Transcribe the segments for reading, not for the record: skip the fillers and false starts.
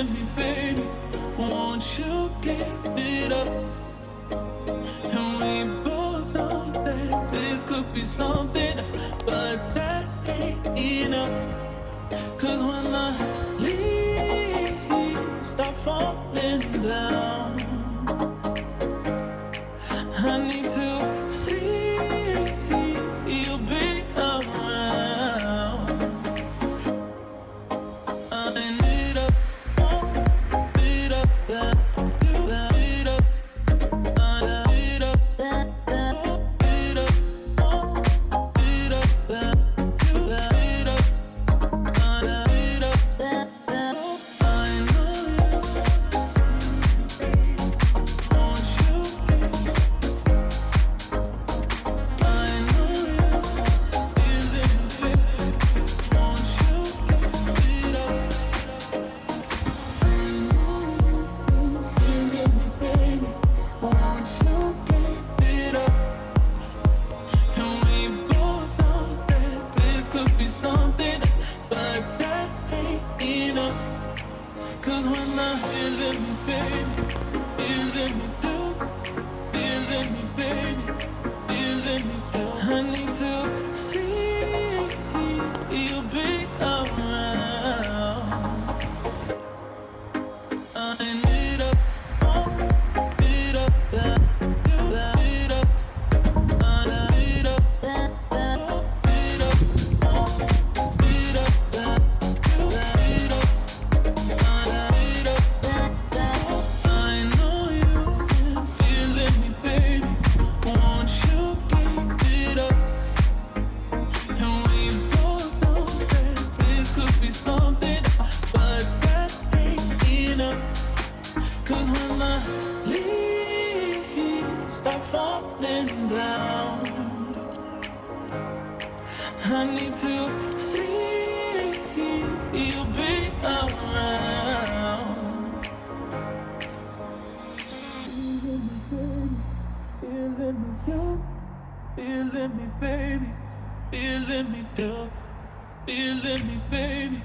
feeling me, baby? Won't you give it up? And we both know that this could be something, but that ain't enough. Cause when the leaves start falling down, I need to see you be around. I need a beat up that, beat up, beat up that, beat up, beat up that, beat up, beat up that. I know you. Won't you? I know you. Feeling it. Won't you beat up? Feeling me, baby. Won't you beat up? And we both know that this could be something, but that ain't enough. Cause when I'm feeling me, baby, feeling me too, feeling me, baby, feeling me too. I need to see you be around. I need a beat up that, beat up, beat up that, beat up, beat up that, beat up. I know you've been feeling me, baby. Won't you keep it up? And we both know that this could be something, but that ain't enough. Cause when the leaves start falling down, I need to see you be around. Feeling me too, feeling me, baby, feeling me too, feeling me, baby,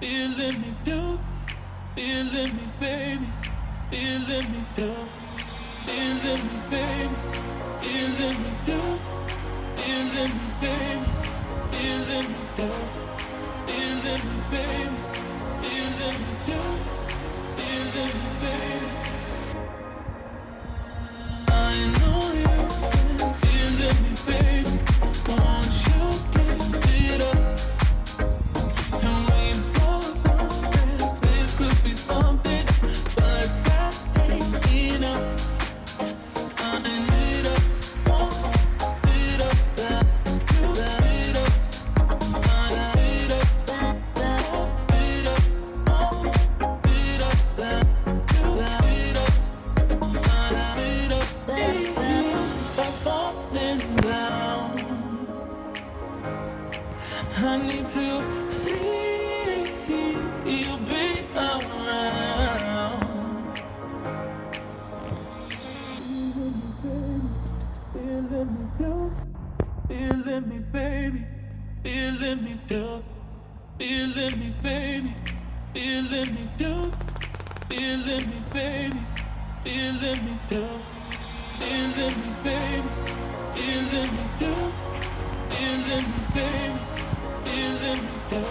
feeling me too, feeling me, baby, feeling me too, feeling me, baby, feeling me too, feeling me, baby, feeling me too, feeling me, baby, feeling me too, feeling me, baby. I know you've been feeling me, baby. Won't you give it up? And we both know that this could be something, but that ain't enough. I need a beat up that, beat up, beat up that, beat up, beat up that, beat up. Stop falling down. I need to see you be around. Feeling me too, feeling me, baby, feeling me too, feeling me, baby, feeling me too, feeling me, baby, feeling me too. Feeling me, baby, feeling me too, feeling me, baby, feeling me too,